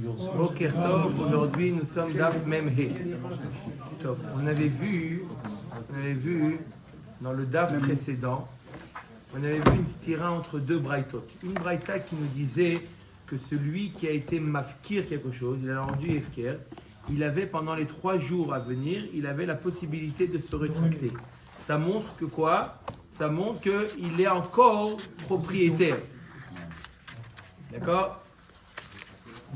Boker Tov, aujourd'hui nous sommes Daf Mem He. Tov. On avait vu dans le Daf précédent, on avait vu une stira entre deux braïtot. Une braïta qui nous disait que celui qui a été mafkir quelque chose, il a rendu efker, il avait pendant les 3 jours à venir, il avait la possibilité de se rétracter. Ça montre que quoi? Ça montre qu'il est encore propriétaire. D'accord?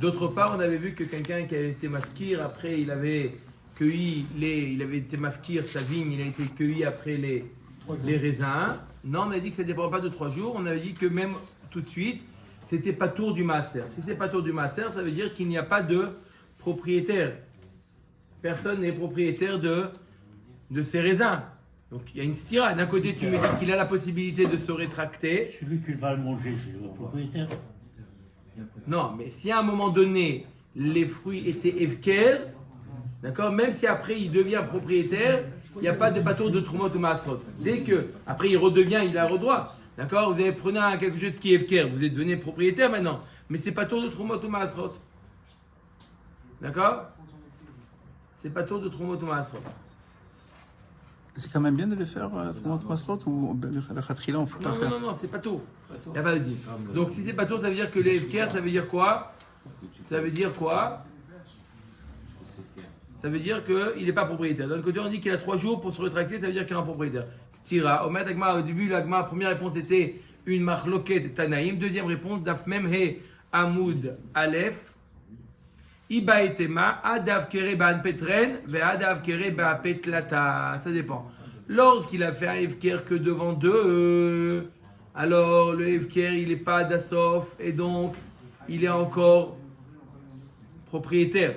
D'autre part, on avait vu que quelqu'un qui avait été mafkir, après il avait été mafkir, sa vigne, il a été cueilli après les raisins. Non, on a dit que ça ne dépend pas de 3 jours, on avait dit que même tout de suite, c'était pas tour du maaser. Si c'est pas tour du maaser, ça veut dire qu'il n'y a pas de propriétaire. Personne n'est propriétaire de ses raisins. Donc il y a une stira. D'un côté, tu me dis qu'il a la possibilité de se rétracter. Celui qui va le manger, c'est le propriétaire. Non, mais si à un moment donné, les fruits étaient evker, d'accord, même si après il devient propriétaire, il n'y a pas de bateau de Trumot ou Maasrot. Dès que, après il redevient, il a le droit. D'accord, vous avez pris quelque chose qui est evker, vous êtes devenu propriétaire maintenant, mais c'est pas tour de Trumot ou Maasrot. D'accord? C'est pas tour de Trumot ou Maasrot. C'est quand même bien de le faire Trumot Masrot ou le Khatrila, on ne faut pas faire. Non, c'est pas tout. Il n'y a pas de dit. Donc si c'est pas tout, ça veut dire que les FKR, ça veut dire quoi? Ça veut dire quoi? Ça veut dire qu'il n'est pas propriétaire. D'un côté, on dit qu'il a 3 jours pour se rétracter, ça veut dire qu'il est un propriétaire. Stira. Au début, l'agma, première réponse était une marloquette Tanaïm. Deuxième réponse, Daf Memhe Amoud Aleph. Iba etema, adav kere ban petren, ve adav kere ba petlata. Ça dépend. Lorsqu'il a fait un efker que devant 2, alors le efker il n'est pas d'assof et donc il est encore propriétaire.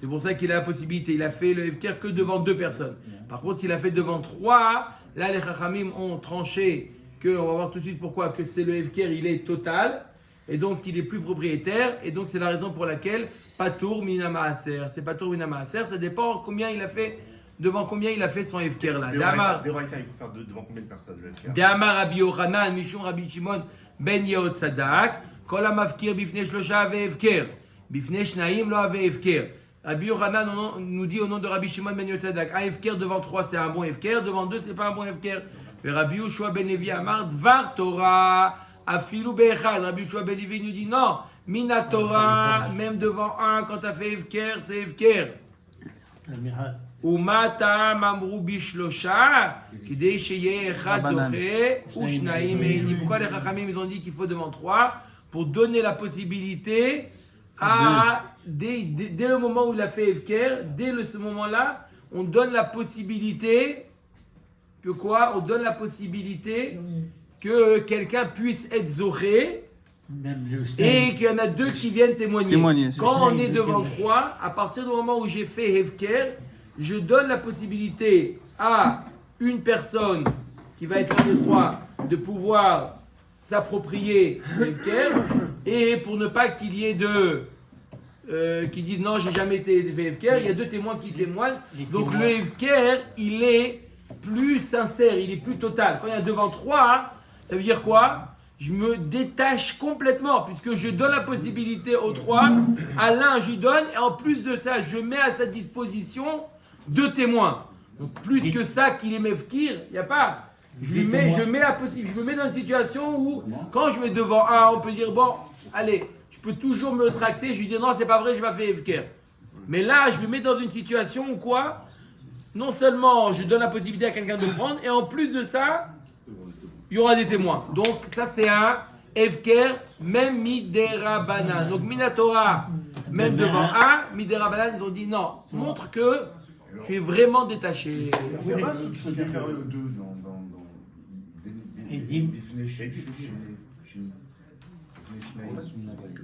C'est pour ça qu'il a la possibilité. Il a fait le efker que devant 2 personnes. Par contre, s'il a fait devant 3, là les chachamim ont tranché que, on va voir tout de suite pourquoi, que c'est le efker il est total. Et donc, il est plus propriétaire. Et donc, c'est la raison pour laquelle Patour Mina Maaser. C'est Patour Mina Maaser. Ça dépend combien il a fait, devant combien il a fait son Efker là. Devaïta, il faut faire devant combien de personnes le Efker? Damar Rabbi Yochanan, Mishon Rabbi Shimon, Ben Yehod Sadak. Kol HaMafkir Bifnei Shlosha Ave Efker. Bifnei Shnaim Lo Ave Efker. Rabbi Yochanan nous dit au nom de Rabbi Shimon Ben Yehod Sadak. Un Efker devant 3, c'est un bon Efker. Devant 2, c'est pas un bon Efker. Mais Rabbi Yoshua Ben Levi Amar Dvar Torah. Afilou Bechad, Rabbi Yoshua Ben Levi nous dit non, Mina Torah, même devant 1, quand tu as fait Efker, c'est Efker. Umata Mamrou Bishlosha, Kidei Sheye Echad Zoché, Ushnaim Eili. Pourquoi les Chachamim ils ont dit qu'il faut devant 3? Pour donner la possibilité à, dès le moment où il a fait Efker, ce moment-là, on donne la possibilité, que quoi? On donne la possibilité que quelqu'un puisse être zoré et qu'il y en a 2 qui viennent témoigner. Quand on est devant 3, à partir du moment où j'ai fait Hefker, je donne la possibilité à une personne qui va être l'un des 3 de pouvoir s'approprier Hefker, et pour ne pas qu'il y ait qui disent non, j'ai jamais été fait Hefker, il y a 2 témoins qui témoignent. Donc le Hefker, il est plus sincère, il est plus total. Quand il y a devant 3, ça veut dire quoi? Je me détache complètement, puisque je donne la possibilité aux 3, à l'un je lui donne, et en plus de ça, je mets à sa disposition 2 témoins. Donc plus que ça qu'il est mefkir, il n'y a pas. Je me mets dans une situation où, quand je mets devant 1, on peut dire, bon, allez, je peux toujours me rétracter, je lui dis non, c'est pas vrai, je vais faire efker. Mais là, je me mets dans une situation où quoi? Non seulement je donne la possibilité à quelqu'un de prendre, et en plus de ça, il y aura des témoins. Donc, ça, c'est un Efker, même Midera Banan. Donc, Minatora, même devant un, Midera Banan, ils ont dit non. Montre que tu es vraiment détaché. Il n'y a pas ce de faire le 2 dans Edim.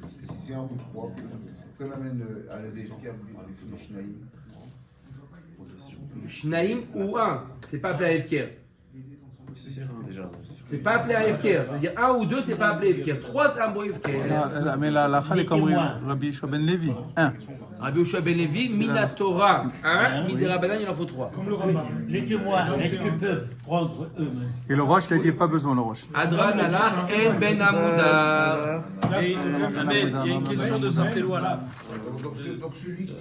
Si c'est 1 ou 3, c'est comme amène à la Efker, Shnaim ou 1, c'est pas appelé Efker. C'est pas appelé un Efker. C'est-à-dire 1 ou 2, c'est pas appelé Efker. 3, c'est un beau Efker. Mais la halakha est comme Rabbi Yoshua ben Levi. 1. Rabbi Yoshua ben Levi, Minatora 1, Midirabanan, il en faut 3. Les témoins, est-ce qu'ils peuvent prendre eux-mêmes? Et le roche, il a dit pas besoin, le roche. Adran alach en ben Amoudar. Mais Ahmed, il y a une question de Sarcellois là. Donc celui qui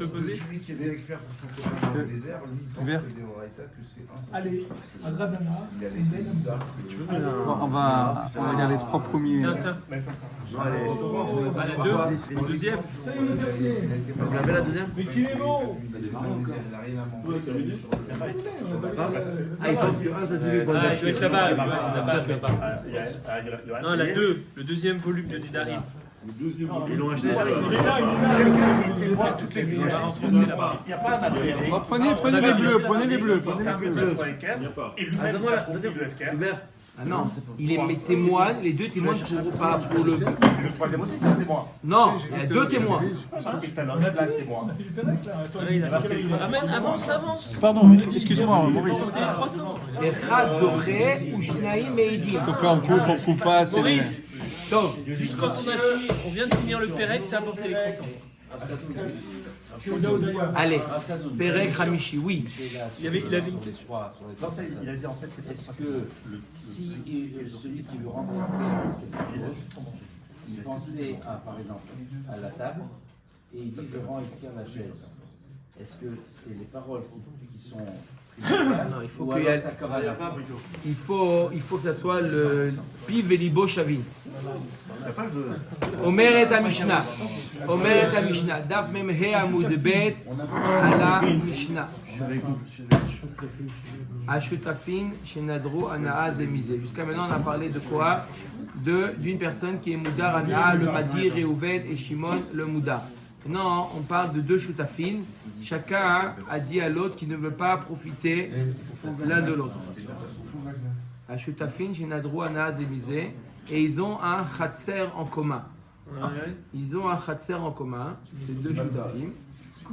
est vérifié pour son copain dans le désert, lui, il pense Vert. que des Horaïta que c'est un. Allez, à Gradana. Il y a les Bouddha. Bon, on va dire les 3 premiers. Tiens, tiens. Bah, la 2, le deuxième. Vous avez la deuxième? Mais qui est bon? Il n'a rien à manger. Ah, il pense que 1, ça suffit pour le Ah, il doit être là-bas. deuxième. Là-bas. Non, la 2, le deuxième volume de Didarim. Ils l'ont acheté. Il est là, il est là. Il va renforcer là-bas. Il n'y a pas un adresse. Bon, prenez les bleus, prenez les bleus. Et lui-même, ça fournit le FKR. Ah non, il est témoin, les 2 témoins pour le. Et le troisième aussi, c'est un témoin. Non, il y a 2 témoins. Et t'as l'un là, témoin. Philippe Pérec, là. Attends, Il a marqué. Amène, avance. Pardon, excuse-moi, Maurice. T'es 300. Echad Zoché ou Shnaïm Meidim. Parce qu'on fait en coupe, on coupe pas, c'est les... Maurice, Donc, juste quand on a fini, on vient de finir le Pérec, c'est apporté les 300. allez, Perek Hamishi, oui. Il avait une question. Non, ça, il a dit en fait, c'est Est-ce que si celui qui veut rencontrer quelque chose, il pensait à, par exemple, à la table et il dit je rends écrire la chaise, est-ce que c'est les paroles qui sont primordiales Non, il faut ou qu'il y alors ait- sa kavana? Il faut que ça soit le Piv et Libo Shavin. Omer et Mishnah. Omer et Mishnah. Daf mem he amud bet ala Mishnah. Ashutafin shenadru anaa zemizé. Jusqu'à maintenant, on a parlé de quoi? D'une personne qui est Moudar Anaa, le Madi, Réhouven et Shimon, le Moudar. Maintenant, on parle de 2 Shutafin. Chacun a dit à l'autre qu'il ne veut pas profiter l'un de l'autre. Ashutafin shenadru anaa zemizé. Et ils ont un khatser en commun. Ils ont un khatser en commun, ces 2 shutafim.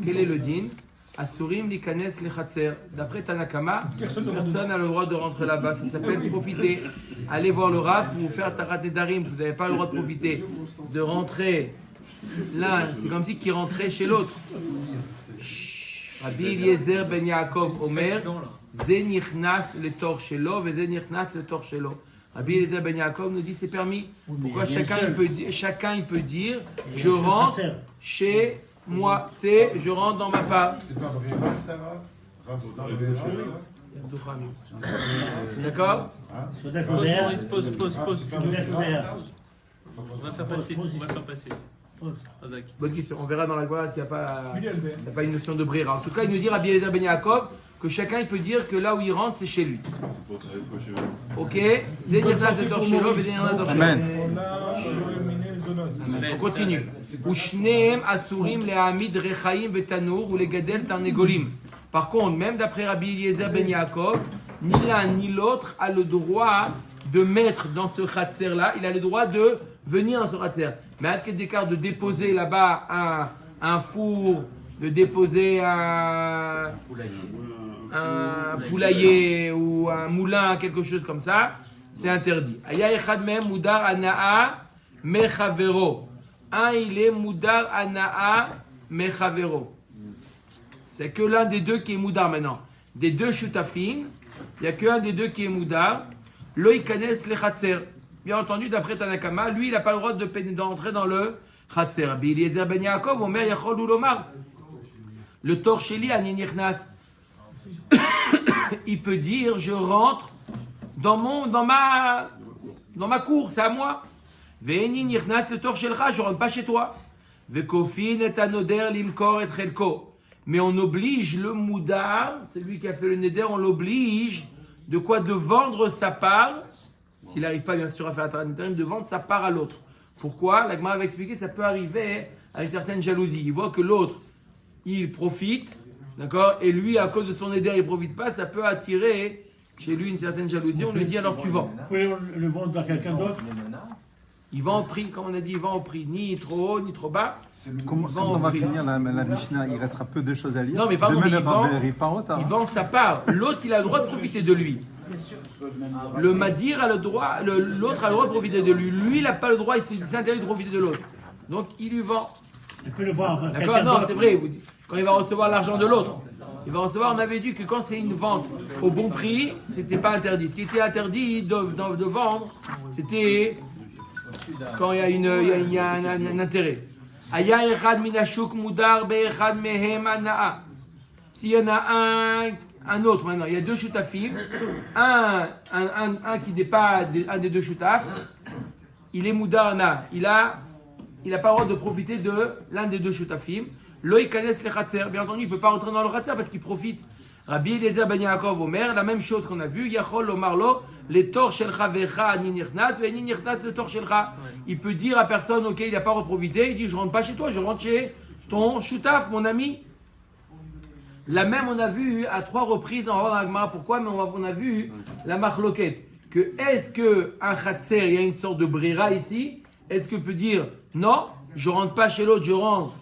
Quel est le din? Asurim likanes le khatser. D'après Tanakama, personne n'a le droit de rentrer là-bas. Ça s'appelle profiter. Allez voir le Rav pour vous faire tarat et darim. Vous n'avez pas le droit de profiter. De rentrer là, c'est comme si qui rentrait chez l'autre. Rabbi Eliezer ben Yaakov Omer, Ze nichnas le tor shelo, ve ze nichnas le tor shelo. Rabbi Eliezer ben Yaakov nous dit c'est permis. Pourquoi chacun il peut dire je rentre chez moi, c'est je rentre dans ma part. C'est pas Brera, Sarah? D'accord? Sur Pause, d'accord. Maurice, pause. On va faire passer. Razak. Bonne question. On verra dans la Gemara s'il n'y a pas une notion de Brera. En tout cas, il nous dit Rabbi Eliezer ben Yaakov que chacun il peut dire que là où il rentre, c'est chez lui. Ok? Ze nichnas le tor shelo, ve ze nichnas le tor shelo. Amen. On continue. Ushneem asurim lehamid rechaim vetanour ou les gadel tarnegolim. Par contre, même d'après Rabbi Eliezer ben Yaakov, ni l'un ni l'autre a le droit de mettre dans ce khatser là. Il a le droit de venir dans ce khatser. Mais à quel d'écart de déposer là-bas un four, de déposer un poulailler ou un moulin, quelque chose comme ça, c'est interdit. Aya echad mehem mudar anaa mechavero. Un, il est Moudar Anaa Mechavero. C'est que l'un des 2 qui est Moudar maintenant. Des 2 Shutafin, il n'y a qu'un des 2 qui est Moudar. Lo Ikanes le Khatser. Bien entendu, d'après Tanakama, lui, il n'a pas le droit d'entrer dans le Khatser. Rabbi Eliezer ben Yaakov, Omer Yachol Ulomar. Le Torcheli Ani Nichnas. Il peut dire je rentre dans ma cour, c'est à moi. Ve'eni nichnas le tor shelcha, je rentre pas chez toi. Ve'kofin et anoder limkor et chelko. Mais on oblige le moudar, celui qui a fait le neder, on l'oblige de quoi? De vendre sa part, s'il n'arrive pas bien sûr à faire la taranitarim, de vendre sa part à l'autre. Pourquoi? La Gemara va expliquer, ça peut arriver à une certaine jalousie. Il voit que l'autre, il profite, d'accord? Et lui, à cause de son neder, il profite pas, ça peut attirer chez lui une certaine jalousie. On lui dit alors tu vends. Vous pouvez le vendre à quelqu'un d'autre? Il vend au prix, comme on a dit, il vend au prix, ni trop haut, ni trop bas. Comment on va finir la Mishnah? Il restera peu de choses à lire. Non, mais pardon, Demain, mais il part en retard. Il vend sa part. L'autre, il a le droit de profiter de lui. Le Madir a le droit, l'autre a le droit de profiter de lui. Lui, il n'a pas le droit, il s'interdit de profiter de l'autre. Donc, il lui vend. Tu peux le voir. D'accord? Non, c'est vrai. Quand il va recevoir l'argent de l'autre, il va recevoir. On avait dit que quand c'est une vente au bon prix, c'était pas interdit. Ce qui était interdit de vendre, c'était quand il y a un intérêt. Aya echad minashuk mudar be'echad mehem ana'a. S'il y en a un autre maintenant, il y a deux shutafim, un qui n'est pas un des deux shutaf, il est mudar ana. Il a pas le droit de profiter de l'un des deux shutafim. Lo yikanes le chatzer. Bien entendu, il ne peut pas rentrer dans le chatzer parce qu'il profite. Rabbi Eliezer ben Yaakov Omer, la même chose qu'on a vu. Yachol lomar lo le tor shelcha vecha ani nichnas ve ani nichnas le tor shelcha. Il peut dire à personne, ok, il n'a pas profité. Il dit, je rentre pas chez toi, je rentre chez ton shutaf, mon ami. La même, on a vu à 3 reprises, on va voir dans la Gemara pourquoi, mais on a vu la marloquette. Que est-ce qu'un chatzer, il y a une sorte de brira ici? Est-ce que peut dire, non, je rentre pas chez l'autre, je rentre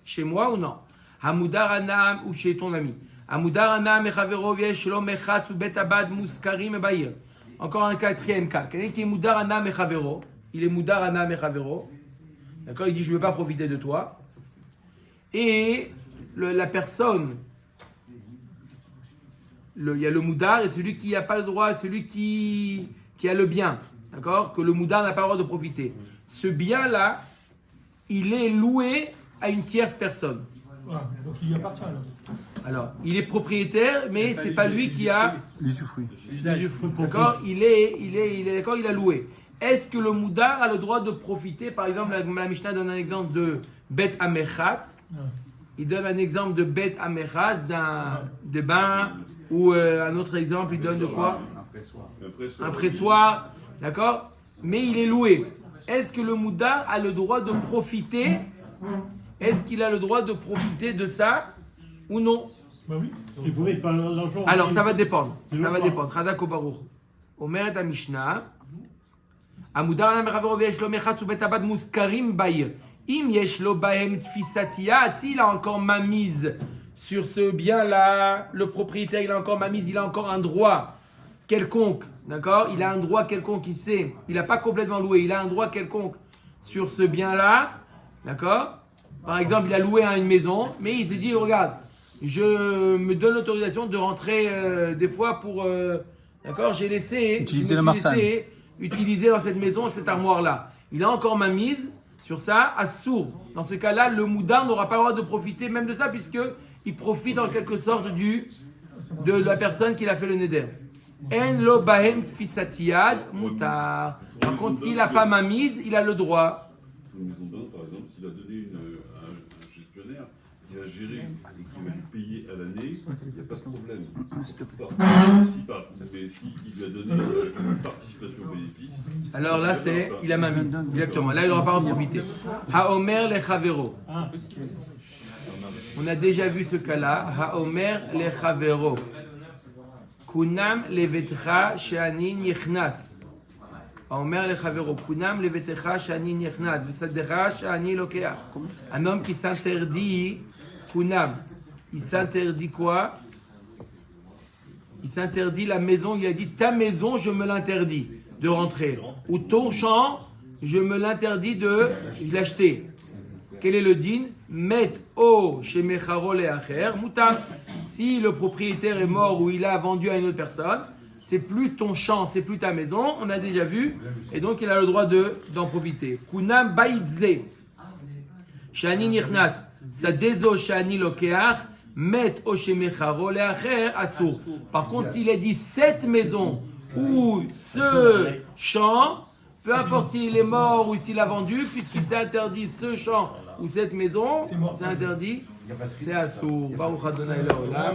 chez moi ou non? Hamudar anam ou chez ton ami. Hamudar anam echavero v'yesh lo mechatz ou betabad muskarim ebayir. Encore un quatrième cas. Quelqu'un qui est mudar anam echavero, il est mudar anam echavero. D'accord, il dit je ne veux pas profiter de toi. Et la personne, il y a le moudar et celui qui n'a pas le droit, celui qui a le bien, d'accord, que le moudar n'a pas le droit de profiter. Ce bien-là, il est loué à une tierce personne. Ouais, donc il lui appartient là. Alors, il est propriétaire, mais c'est pas lui qui a L'usufruit. d'accord, il est d'accord, il a loué. Est-ce que le moudar a le droit de profiter? Par exemple, la Mishnah donne un exemple de Bet Amechatz. Il donne un exemple de Bet Amechatz, de bain, ou un autre exemple, il donne de quoi? Un pressoir. D'accord? Mais il est loué. Est-ce que le moudar a le droit de profiter? Est-ce qu'il a le droit de profiter de ça ou non? Bah oui. Tu pouvais pas l'argent. Alors, ça va dépendre. C'est Ça va le dépendre. Chadako Baruch. Omer et Mishnah. Amudar anam echavero v'yesh lo mechatz u betabad muskarim bayir. Im yesh lo bahem tfisatiyat. S'il a encore ma mise sur ce bien-là, le propriétaire, il a encore ma mise, il a encore un droit quelconque. D'accord? Il a un droit quelconque, il n'a pas complètement loué, il a un droit quelconque sur ce bien-là. D'accord? Par exemple, il a loué une maison, mais il se dit, regarde, je me donne l'autorisation de rentrer des fois pour... d'accord? J'ai laissé... Utiliser la marsane. Utiliser dans cette maison, cette armoire-là. Il a encore ma mise sur ça, à sourd. Dans ce cas-là, le moudar n'aura pas le droit de profiter même de ça, puisqu'il profite en quelque sorte de la personne qui l'a fait le neder. En lo bahem fisatiyad mutar. Par contre, s'il n'a pas ma mise, il a le droit. Une maison de vente, par exemple, s'il a donné un gestionnaire qui va gérer et qui va lui payer à l'année, il n'y a pas de problème. Mais s'il lui a donné une participation au bénéfice. Alors là, il a ma mise. Exactement. Là, il n'aura pas en profiter. Haomer le chavero. On a déjà vu ce cas-là. Haomer le chavero. Kunam levetcha she'ani nichnas. Haomer le chavero. Kunam levetcha she'ani nichnas. V'sadecha she'ani lokeach. Un homme qui s'interdit, kunam, il s'interdit quoi? Il s'interdit la maison. Il a dit ta maison, je me l'interdis de rentrer. Ou ton champ, je me l'interdis de l'acheter. Quel est le din? Met o shemecharo leacher mutar. Si le propriétaire est mort ou il a vendu à une autre personne, c'est plus ton champ, c'est plus ta maison. On a déjà vu, et donc il a le droit d'en profiter. Kunam baitze shani nichnas sadezo shani lokeach met o shemecharo leacher asur. Par contre, s'il a dit cette maison ou ce champ, peu importe s'il est mort ou s'il a vendu, puisqu'il s'est interdit ce champ ou cette maison, c'est interdit, c'est assourd. Baruch Adonai Leolam.